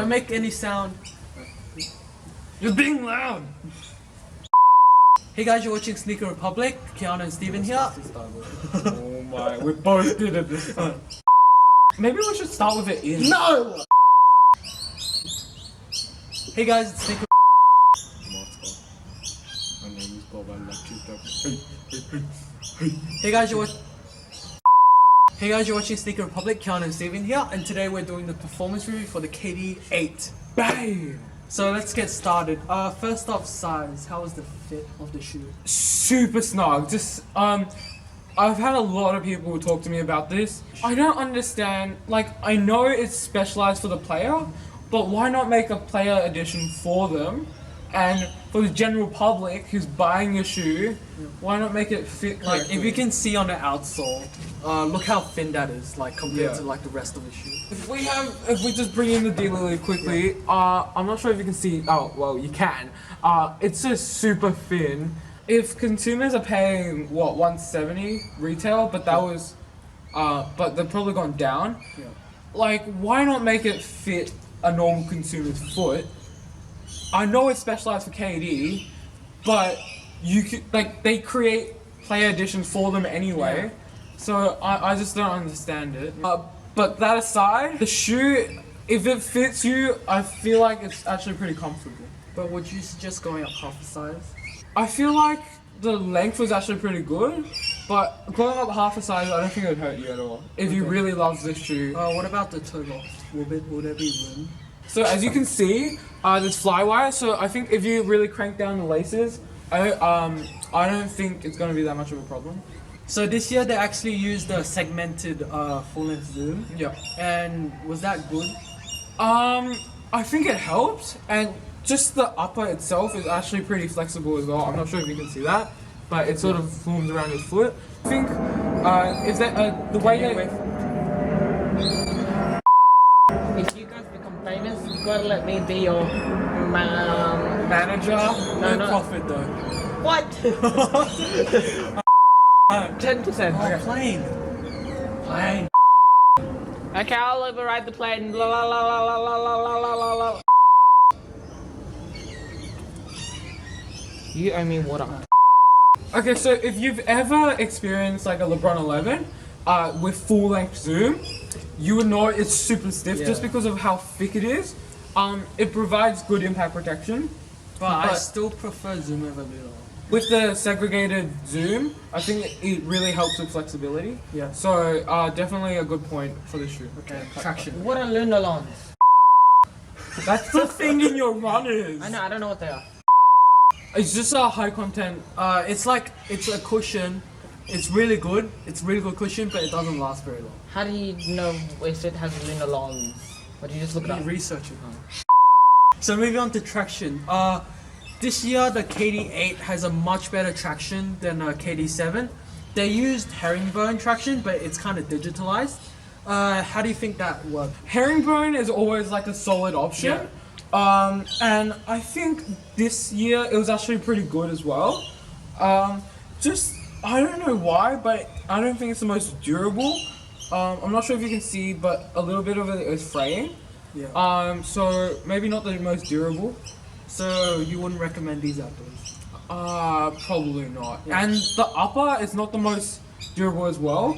Don't make any sound. You're being loud. Hey guys, you're watching Sneaker Republic. Keanu and Steven here. Oh my, we both did it this time. Maybe we should start with it in. No! Hey guys, it's Sneaker. My name is Bob. I like Hey guys, you're watching Sneaker Republic. Keanu and Steven here, and today we're doing the performance review for the KD8. Bang! So let's get started. First off, size. How was the fit of the shoe? Super snug. Just I've had a lot of people talk to me about this. I don't understand. Like, I know it's specialized for the player, but why not make a player edition for them? And for the general public who's buying your shoe, why not make it fit Like, correctly? if you can see on the outsole, look how thin that is, like compared Yeah. to like the rest of the shoe. If we just bring in the dealer really quickly, I'm not sure if you can see. Oh, well, you can. It's just super thin. If consumers are paying what 170 retail, but that was, but they've probably gone down. Yeah. Like, why not make it fit a normal consumer's foot? I know it's specialized for KD, but you could like they create player editions for them anyway. Yeah. So I just don't understand it. But that aside, the shoe, if it fits you, I feel like it's actually pretty comfortable. But would you suggest going up half a size? I feel like the length was actually pretty good, but going up half a size, I don't think it would hurt you at all. If you Okay. really love this shoe. What about the toe loft? Will there be room? So as you can see, there's flywire. So I think if you really crank down the laces, I don't think it's gonna be that much of a problem. So this year they actually used the segmented full-length zoom. Yeah. And was that good? I think it helped, and just the upper itself is actually pretty flexible as well. I'm not sure if you can see that, but it sort of forms around your foot. I think is that the way that If you guys become famous, you gotta let me be your manager. No no. profit though. What? 10%. Oh, plane. Plane. Okay, I'll override the plane. La la la la la la la la la la la. You owe me water. Okay, so if you've ever experienced like a LeBron 11 with full length zoom, you would know it's super stiff just Yeah. because of how thick it is. It provides good impact protection. But I But- still prefer zoom over middle. With the segregated zoom, I think it really helps with flexibility. Yeah. So definitely a good point for the shoe. Okay. Traction. What are lunalons? That's the thing in your runners. I know, I don't know what they are. It's just a high content. It's like it's a cushion. It's really good. It's really good cushion, but it doesn't last very long. How do you know if it has lunalons? Or do you just look it You up? research it. So moving on to traction. This year the KD8 has a much better traction than KD7. They used herringbone traction, but it's kind of digitalized. How do you think that worked? Herringbone is always like a solid option. And I think this year it was actually pretty good as well. Just, I don't know why, but I don't think it's the most durable. I'm not sure if you can see, but a little bit of it is fraying. Yeah. So maybe not the most durable. So you wouldn't recommend these outdoors? Probably not. Yeah. And the upper is not the most durable as well.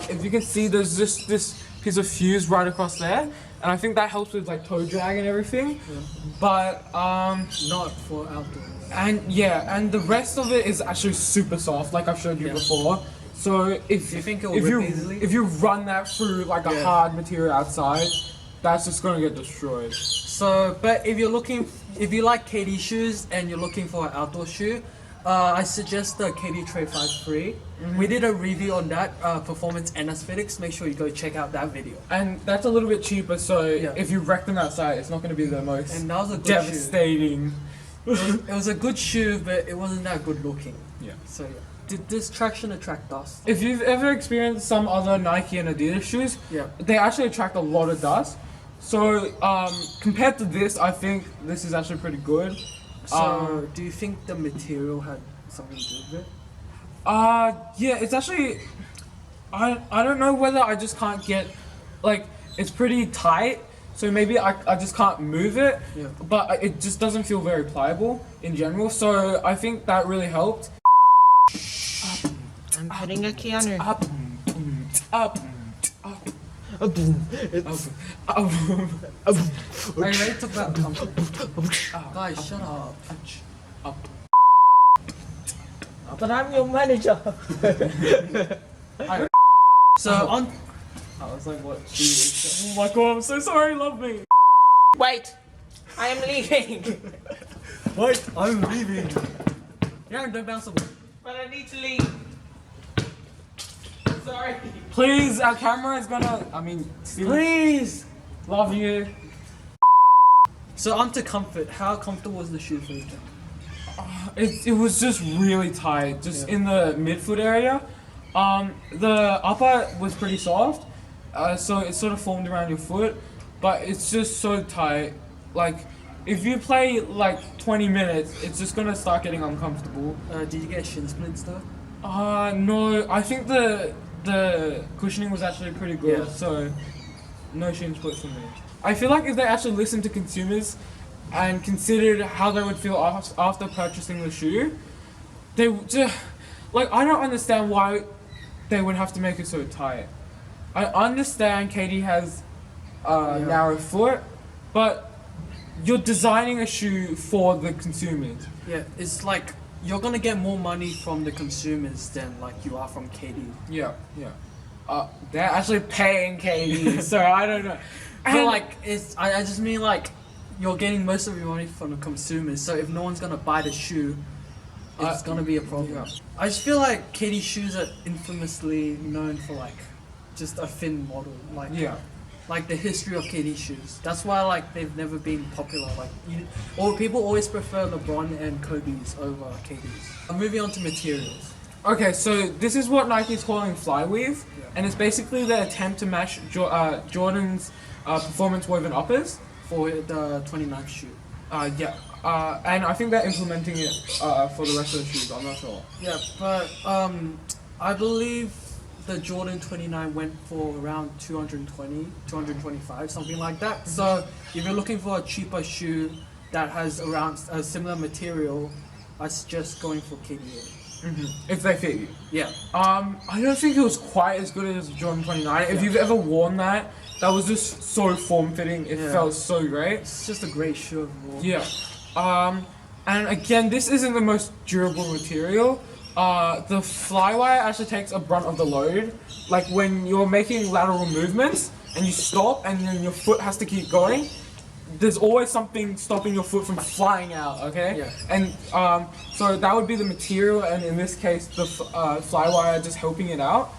If you can see, there's just this piece of fuse right across there, and I think that helps with like toe drag and everything. But Not for outdoors. and the rest of it is actually super soft, like I've showed you Yeah. before. So if You think it will if rip you easily? if you run that through like a Yeah. hard material outside, that's just gonna get destroyed. So, but if you like KD shoes and you're looking for an outdoor shoe, I suggest the KD Trade 5 3. We did a review on that, performance and aesthetics. Make sure you go check out that video. And that's a little bit cheaper, so Yeah. if you wreck them outside, it's not going to be the most And that was a good devastating. shoe. It was a good shoe, but it wasn't that good looking. Yeah. So yeah. Did this traction attract dust? If you've ever experienced some other Nike and Adidas shoes, Yeah. they actually attract a lot of dust. So compared to this, I think this is actually pretty good. So, do you think the material had something to do with it? Yeah, it's actually, I don't know whether I just can't get, like, it's pretty tight. so maybe I just can't move it. Yeah. But it just doesn't feel very pliable in general. So I think that really helped. I'm putting a key on your. Up, up, up. Are you ready to talk about comfort? Guys, shut up. Up. But I'm your manager. So on. I was like, what? Oh my god, I'm so sorry, love me. Wait, I am leaving. Wait, I'm leaving. Yeah, don't bounce the ball. But I need to leave. Sorry. Please, our camera is gonna. I mean, still, Please. love you. So on to comfort. How comfortable was the shoe for you? It was just really tight, just in the midfoot area. The upper was pretty soft, so it sort of formed around your foot, but it's just so tight. Like, if you play like 20 minutes, it's just gonna start getting uncomfortable. Did you get shin splints though? No, I think the cushioning was actually pretty good, Yeah. so no shin split for me. I feel like if they actually listened to consumers and considered how they would feel after purchasing the shoe, they would just, like, I don't understand why they would have to make it so tight. I understand Katie has a narrow foot, but you're designing a shoe for the consumers. Yeah, it's like you're gonna get more money from the consumers than like you are from KD. Yeah. They're actually paying Katie, so I don't know. But And like, I just mean like you're getting most of your money from the consumers. So if no one's gonna buy the shoe, it's gonna be a problem. yeah. I just feel like KD shoes are infamously known for like just a thin model, like yeah. like the history of KD shoes. That's why like they've never been popular. Like or people always prefer LeBron and Kobe's over KD's. Moving on to materials. Okay, so this is what Nike's calling flyweave, and it's basically their attempt to match Jordan's performance woven uppers. For the 29th shoe. And I think they're implementing it for the rest of the shoes. I'm not sure. Yeah, but I believe the Jordan 29 went for around 220, 225, something like that. So if you're looking for a cheaper shoe that has around a similar material, I suggest going for KD8. If they fit you. Yeah. I don't think it was quite as good as Jordan 29. If you've ever worn that, that was just so form-fitting. It Yeah. felt so great. It's just a great shoe overall. Yeah. And again, this isn't the most durable material. The flywire actually takes a brunt of the load. Like when you're making lateral movements and you stop and then your foot has to keep going, there's always something stopping your foot from flying out, okay? Yeah. And so that would be the material, and in this case, the flywire just helping it out.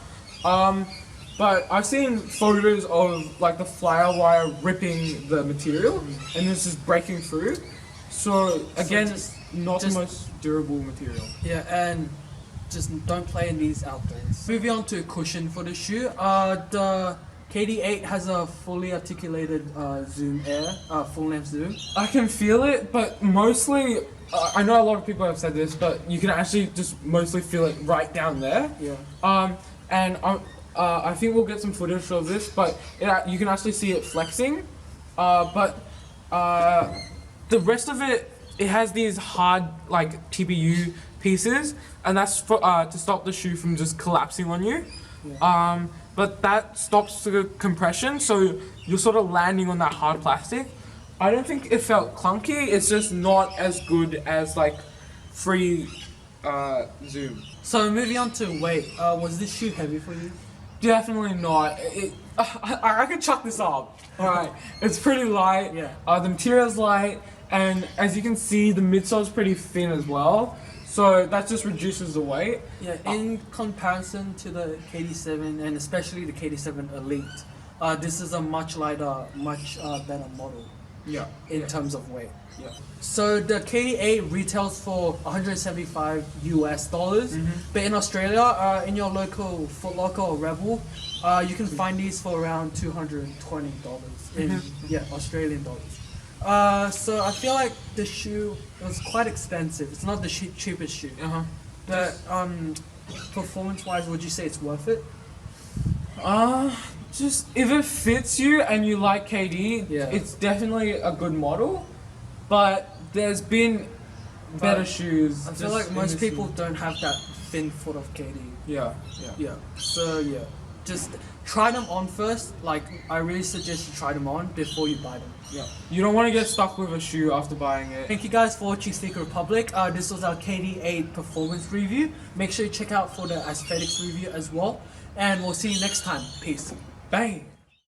But I've seen photos of like the flywire ripping the material, and this is breaking through. So again, not the most durable material. Yeah, and just don't play in these outdoors. Moving on to cushion for the shoe. The KD8 has a fully articulated Zoom Air, full length Zoom. I can feel it, but mostly, I know a lot of people have said this, but you can actually just mostly feel it right down there. Yeah. And I think we'll get some footage of this, but you can actually see it flexing. But the rest of it, it has these hard like TPU pieces, and that's for to stop the shoe from just collapsing on you. Yeah. But that stops the compression, so you're sort of landing on that hard plastic. I don't think it felt clunky. It's just not as good as like free Zoom. So moving on to weight. Was this shoe heavy for you? Definitely not. I could chuck this up. Alright, it's pretty light. Yeah. The material's light, and as you can see, the midsole's pretty thin as well. So that just reduces the weight. Yeah, in comparison to the KD7 and especially the KD7 Elite, this is a much lighter, much better model Yeah. in terms of weight. Yeah. So the KD8 retails for $175 US, but in Australia, in your local Foot Locker or Rebel, you can find these for around $220 in Australian dollars. So I feel like the shoe was quite expensive. It's not the cheapest shoe. But performance-wise, would you say it's worth it? Just if it fits you and you like KD, Yeah. it's definitely a good model. But there's been better But shoes. I feel just like in most this people league. don't have that thin foot of KD. Yeah. Yeah. So yeah, just try them on first. Like I really suggest you try them on before you buy them. Yeah. You don't want to get stuck with a shoe after buying it. Thank you guys for watching Sneaker Republic. This was our KD8 performance review. Make sure you check out for the aesthetics review as well. And we'll see you next time. Peace. Bang.